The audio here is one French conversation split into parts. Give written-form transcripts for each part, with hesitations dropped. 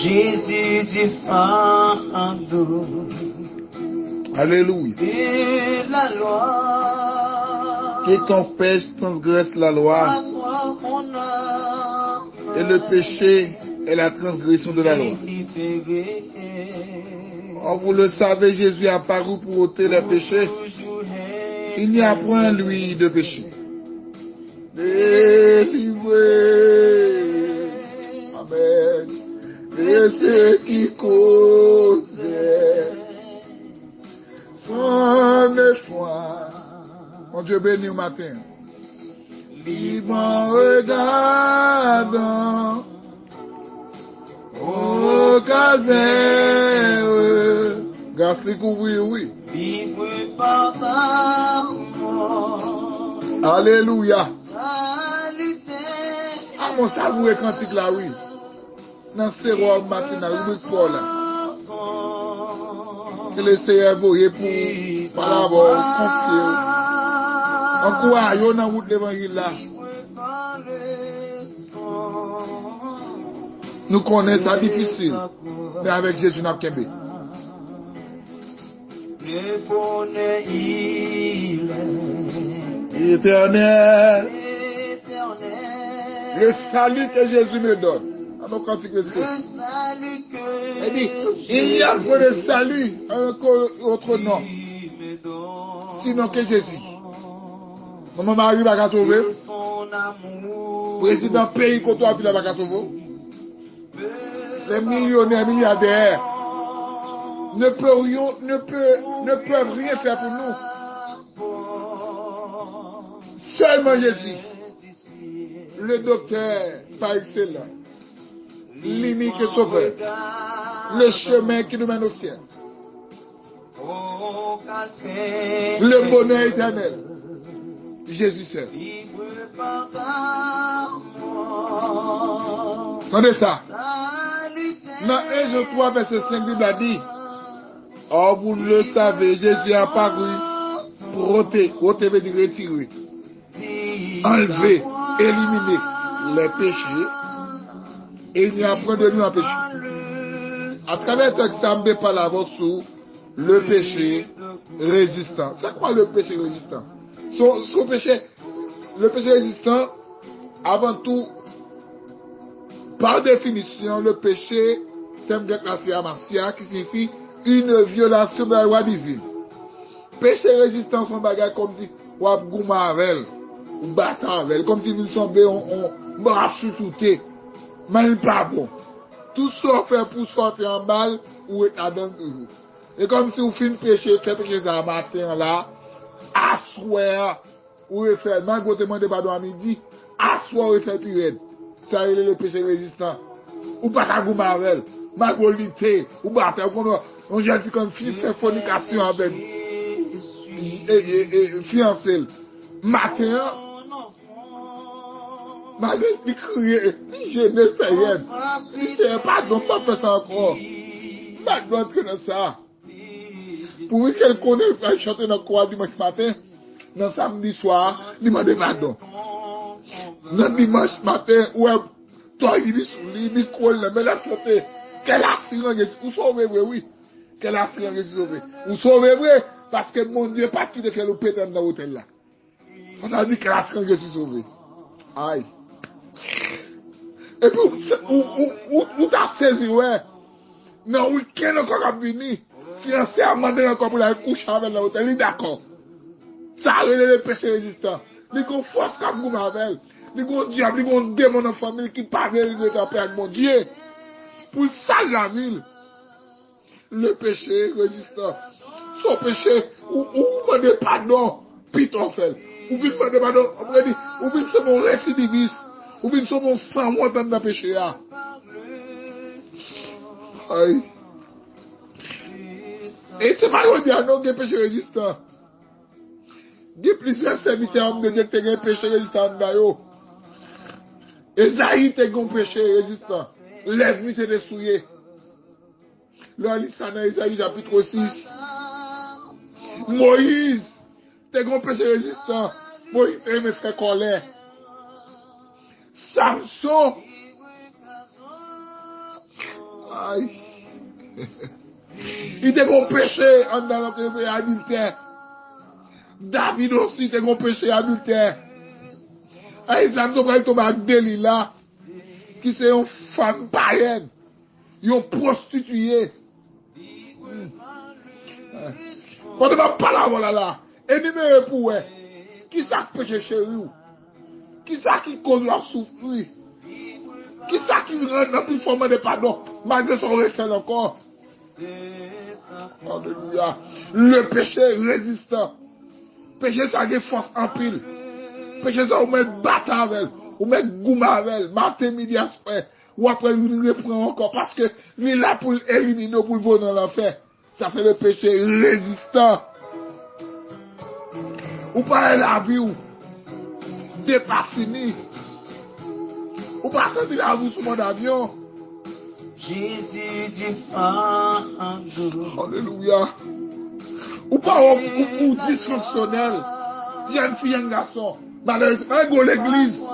Jésus du fardeau. Alléluia. Et la loi. Quiconque pêche transgresse la loi. Et le péché est la transgression de la loi. Oh, vous le savez, Jésus est apparu pour ôter les péchés. Il n'y a point, lui, de péché. Délivré. Amen. De ceux qui causaient sans foi. Mon Dieu béni au matin. Libre en regardant au calvaire. Garçon couvrir, oui. Libre par ta mort. Alléluia. Ah, mon savouré cantique là, oui. Dans ce roi matinal, oui, Paul. Que le Seigneur voyait pour par l'abord confier. En quoi, il y a une route de l'évangile là. Nous connaissons ça difficile. Mais avec Jésus, nous avons qu'un. Le bonheur, il est Éternel. éternel. Le salut que Jésus me donne. Alors, quand tu Le salut que il dit, il n'y a pas de salut autre nom, il me donne. sinon que Jésus. Maman Marie va sauver. Son amour. Président pays qu'on doit appeler va sauver. Les millionnaires, milliardaires ne peuvent rien faire pour nous. Seulement Jésus, le docteur par excellence, l'unique sauveur, le chemin qui nous mène au ciel, le bonheur éternel, Jésus seul. Entendez ça? Dans 1 Jean 3, verset 5, Bible a dit, oh, vous le savez, Jésus est apparu pour ôter veut dire retirer, enlever, éliminer les péchés, et il n'y a point de nous en péché. À travers ce texte, ça me parle avant sur le péché résistant. C'est quoi le péché résistant? Son péché, le péché résistant, avant tout, par définition, le péché, thème de la qui signifie une violation de la loi divine. Péché résistant, son bagage comme si on a goumé avec, ou battant avec, comme si nous sommes on chouchouté. Mais il n'est pas bon. Tout ça fait pour sortir en balle ou être dans vous. Et comme si vous faites péché, fait péché ça matin là, à soir, ou fait, même quand vous demandez pardon à midi, à soir, vous faites pire. Ça est le péché résistant. Ou pas à goumé avec, magolité, ou battre, on jeune fille comme fille fait fornication avec fiancé. Matin, malgré qu'il criait, je ne fais rien. Je ne sais pas, donc pas faire ça encore. Je dois entrer dans ça. Pour qu'elle connaisse, elle chante dans le choir dimanche matin, dans samedi soir, demande pardon. Dans dimanche matin, ouais, toi, il dit sous lui, il colle, mais la chante, qu'elle a assuré, vous sauvez, oui, qu'elle a assuré, Jésus sauvé. Vous sauvez, vrai, parce que mon Dieu est parti de faire le pétard dans l'hôtel là. On a dit qu'elle a assuré, Jésus sauvé. Aïe. Et puis, où t'as saisi, ouais. Non, week-end encore à venir. Fiancé a demandé encore pour la coucher avec l'hôtel, il est d'accord. Ça a révélé le péché résistant. Il y a une force qui a goûté avec. Il y a un diable, il y a un démon dans la famille qui parle de taper avec mon Dieu. Pour ça, la ville. Le péché résistant. Son péché, ou demandez pardon, pitoffel. Ou bien demandez pardon, ou bien c'est mon récidiviste. Ou bien c'est mon sang, moi, dans le péché. Aïe. Et c'est pas qu'on dit à non, qu'il y a péché résistant. Il y a plusieurs serviteurs de Dieu qui ont un péché résistant dans. Esaïe a un péché résistant. Lève-lui, c'est des souillés. Là, il dans Esaïe chapitre 6. Moïse, t'es un péché résistant. Moïse me fait colère. Samson. Aïe. Il était un péché en dans notre pays adultère. David aussi était un péché adultère. Aïe, ça nous a tomber avec Delilah, qui c'est une femme païenne, une prostituée. Quand on va parler là, énumérer pour eux, qui ça péché chez vous? Qui ça qui cause la souffrir? Qui ça qui rend dans plus forme de pardon, malgré son refait encore? Alléluia. Le péché résistant. Péché ça a des forces en pile. Péché ça, ou mettre bâtard avec, ou mettre gouma avec, matin, midi, après, ou après, il reprend encore, parce que, lui là pour éliminer, pour le voler dans l'enfer. Ça, c'est le péché résistant. Ou pas la vie, ou, dépassini. Ou pas sentir la vie sur mon avion. Jésus du fardeau. Alléluia. Ou pas, ou dysfonctionnel. Il y a une fille, un garçon. Malheureusement, un go l'église.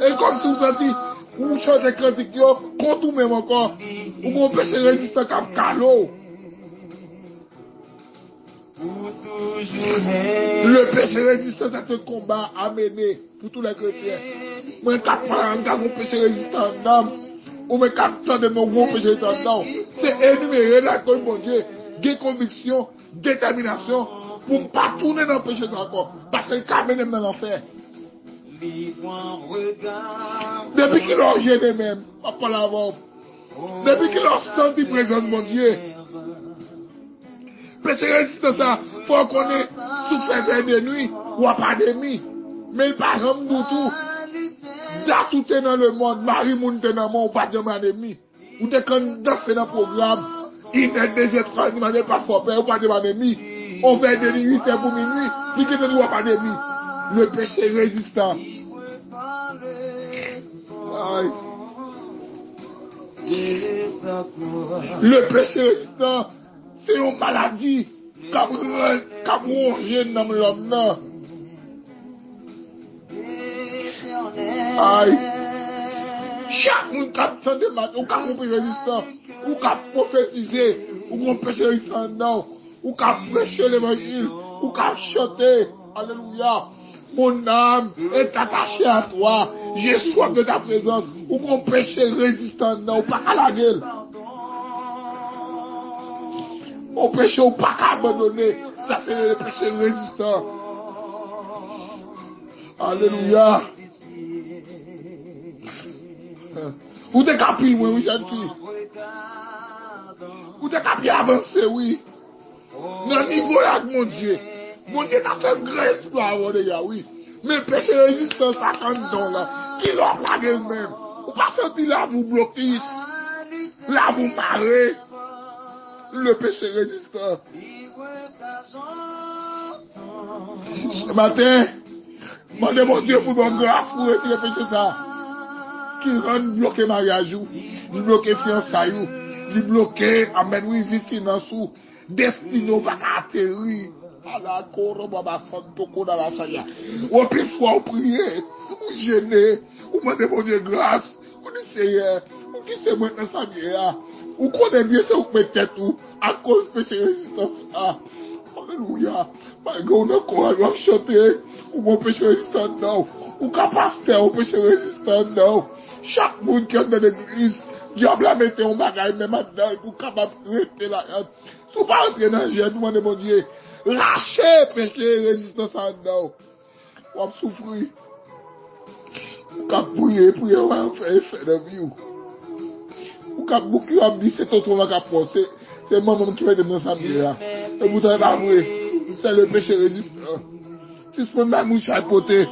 Et comme si vous avez dit, ou chantez critique, contre ou même encore, ou mon péché résistant comme calot. Le péché résistant, c'est un combat à mener pour tous les chrétiens. Moi, je suis mon péché résistant d'âme, ou mes 4 de mon gros péché résistant d'âme. C'est énuméré là, comme mon Dieu, des convictions, détermination, pour ne pas tourner dans le péché encore. Parce que le camène dans l'enfer. Depuis qu'il a gêné même, pas l'avant. Depuis qu'il a senti présence de mon Dieu. Péché résistant ça, il faut qu'on ait souffert de nuit ou à pas de nuit. Mais il pas comme du tout. Dans tout est dans le monde, Marie moun te dans le monde, ou pas de ennemi. Ou te quand danser dans le programme, il n'est déjà 3 il n'est pas fort, ou pas de ennemi. On fait de nuit, 8 heures pour minuit, puis qu'il ne doit pas d'ennemi. Le péché résistant. Aïe. Le péché résistant, c'est une maladie qui a rongé dans l'homme. Aïe. Chaque monde qui a tant de mal, ou qui a compris résistant, ou qui a prophétisé, ou qui a péché résistant, ou qui a prêché l'évangile, ou qui a chanté. Alléluia. Mon âme est attachée à toi. J'ai soif de ta présence. Ou mon péché résistant, non, pas qu'à la gueule. Mon péché ou pas qu'à abandonner. Ça, c'est le péché résistant. Alléluia. Ou des capilles, oui, jeune fille. Ou des capilles avancées, oui. Dans le niveau là, mon Dieu. Mon Dieu a fait un grand exploit avant de gars, oui. Mais péché résistant, ça quand donc là. Qui l'a plagué même. Ou pas senti là, vous bloquez. Là, vous marrez. Le péché résistant. Ce matin, demandez mon Dieu pour mon grâce pour retirer le péché ça. Qui rend bloquer mariage, il bloquer fiançailles, il bloquer, amen, oui, vie finance, destino, pas atterrir. Ou plus fois ou prier, ou gêner, ou demander mon Dieu grâce, ou dit Seigneur, ou qui c'est maintenant ça vient, ou connaît bien ça ou peut-être tout, à cause de péché résistance. Alléluia. Malgré on a courage à chanter, ou mon péché résistant non, ou capacité au péché résistant non. Chaque monde qui est dans l'église, diable a mis un bagage même maintenant, pour capable de rester là. Si vous ne pas rentrer dans le jeu, demandez mon Dieu. Lâchez péché résistance en dedans. Ou à souffrir. Ou à prier, ou à faire effet de vie. Ou à boucler, à dire c'est ton qui a pensé. C'est maman qui fait de mon samedi là. Et vous n'avez pas avoué. C'est le péché résistant. Si ce n'est pas mouche à côté,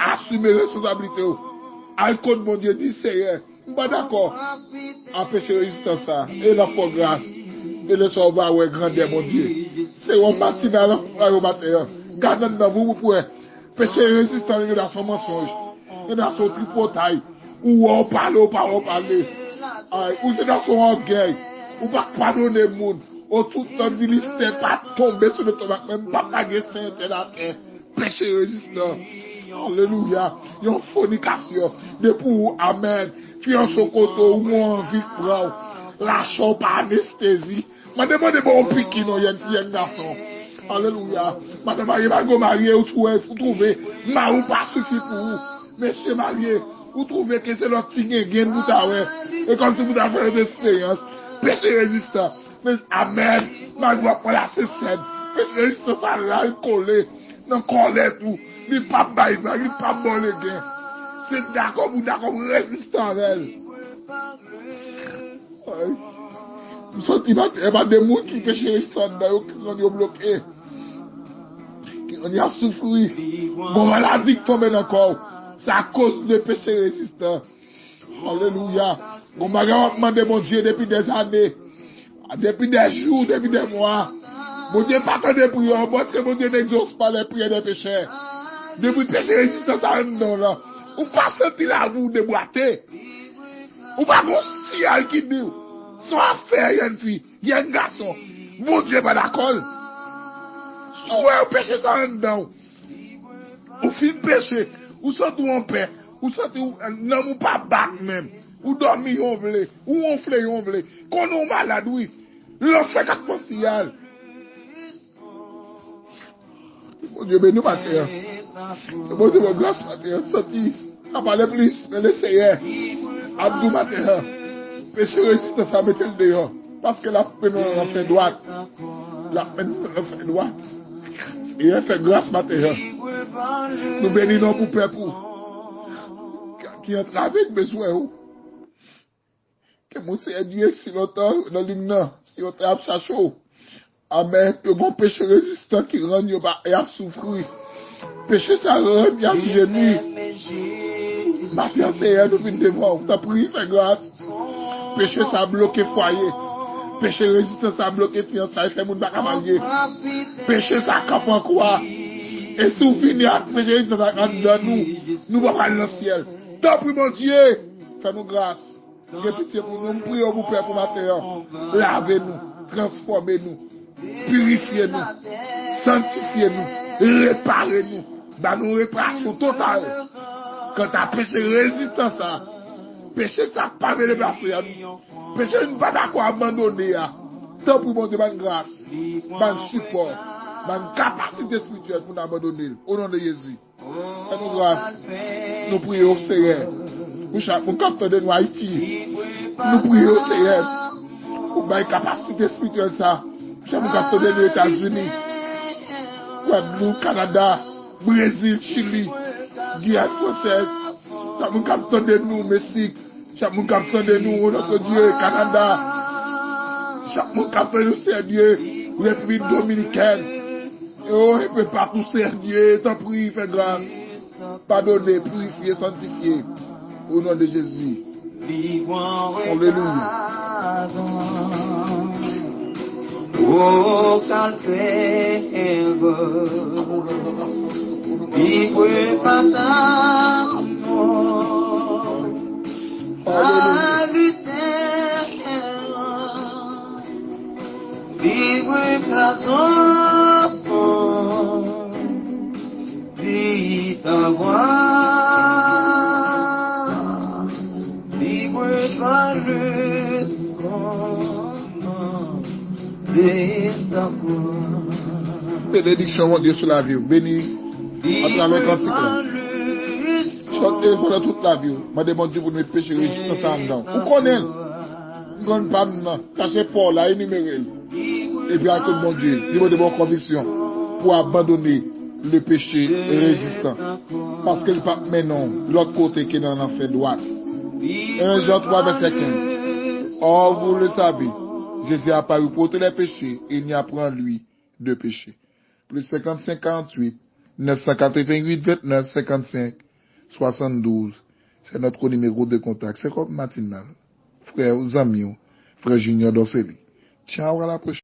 assumez la responsabilité. À cause mon Dieu, dit Seigneur. Je ne suis pas d'accord. À péché résistant ça. Et la foi grâce. Et le sauveur, ouais, grandeur, mon Dieu. C'est un matin dans le matin. Gardez dans vous, vous pouvez. Péché résistant, il y a son mensonge. Il y a son tripotail. Ou on parle, ou pas on parle. Ou c'est dans son orgueil. Ou pas pardonner le monde. Ou tout le temps, il ne pas tomber sur le tomate, même pas paguer Saint-État. Péché résistant. Alléluia. Il y a une fornication. Depuis, amen. Fiance au côté, ou envie de prendre. lâchons par anesthésie. Je demande bon piqué, non, il y a un garçon. Alléluia. Madame Marie, vous marié, vous trouvez, ou pas suffit pour vous. Monsieur marié, vous trouvez que c'est leur petit gain vous avez. Et comme si vous avez fait une expérience, péché résistant. Mais amen, ma gloire pour la scène. Péché résistant, ça là, il collé, non collé tout. Il pas bail, il pas bon le gain. C'est d'accord, vous résistant à elle. Vous sentez, il y a des gens qui péché résistant, qui sont bloqués. On y a souffert. Bon, maladie qui tombe dans le corps. C'est à cause de péché résistant. Alléluia. Bon, je vais demander mon Dieu depuis des années. Depuis des jours, depuis des mois. Mon Dieu, pas tant de prières. Parce que mon Dieu n'exauce pas les prières des pécheurs. Depuis le péché résistant, ça rentre dans là. Ou pas sentir la vous déboîter. Ou pas mon signal qui dit. Soit affaire, il y a une fille, il y a un garçon. Mon Dieu, pas d'accord. Soit au péché, ça rentre dedans. Ou fin péché, ou sortez en paix, ou sortez non, ou pas battre même. Ou dormir, on veut, ou on flé, on veut. Quand on est malade, oui. L'on fait quatre possibles. Mon Dieu, bénis matin. Mon Dieu, mon grâce matin. Sorti, à parler plus, mais l'essayer. Abdou matin. Péché résiste, ça mettez le dehors. Parce que la peine, on fait droite. La peine, on fait droite. Et elle fait grâce matin. Nous bénissons pour peuple qui entre avec besoin. Que mon Seigneur Dieu, si longtemps, dans l'hymne, si on a chaud. Amen. Que mon péché résistant qui rend, et a souffrir. Péché, ça rend, il a gémi. Matin, Seigneur, nous venons devant. T'as prié, fais grâce. Péché, ça a bloqué foyer. Péché résistant, ça a bloqué fiançailles, fait mon bac à manger. Péché, ça a capé en quoi. Et si vous finissez à péché résistant, ça a dans nous. Nous allons aller dans le ciel. T'as prié, mon Dieu. Fais-nous grâce. J'ai pitié pour nous. Nous prions pour Père pour matin. Lavez-nous. Transformez-nous. Purifiez-nous. Sanctifiez-nous. Réparez-nous. Dans nos réparations totales. Quand tu as péché résistant, ça. Péché, ça n'a pas de déplacer. Péché, nous ne pas d'accord abandonner. Tant pour mon Dieu, bonne grâce, bonne support, bonne capacité spirituelle pour nous abandonner. Au nom de Jésus. Fais-nous grâce. Nous prions au Seigneur. Nous captons de nous Haïti. Nous prions au Seigneur. Pour une capacité spirituelle, ça. Nous captons de nous États-Unis. Guadeloupe, Canada, Brésil, Chili, Guyane française. Nous captons de nous Mexique. Nous captons de nous, notre Dieu, Canada. Nous captons de nous, Seigneur, République dominicaine. Et on ne peut pas tout servir. T'en prie, fais grâce. Pardonnez, purifiez, sanctifiez. Au nom de Jésus. Alléluia. Oh, calvaire, vive patamo, habitez, vive plaisant, vive ta voix, vive par le bénédiction, mon Dieu, sur la vie. Béni à travers cantique. Chantez pendant toute la vie. Je demande Dieu pour mes péchés résistants en dedans. Vous connaissez? Vous ne connaissez pas maintenant. Cachez Paul, là, énuméré. Et puis, avec mon Dieu, dis-moi de bonnes convictions pour abandonner le péché résistant. Parce qu'il n'y a pas maintenant l'autre côté qui est dans l'enfer droit. 1 Jean 3, verset 15. Or, vous le savez. Jésus a apparu pour tous les péchés et il n'y apprend lui de péché. Plus 55 48 988 29 55 72. C'est notre numéro de contact. C'est comme matinal. Frère Zamio, frère Junior Dosseli. Ciao, à la prochaine.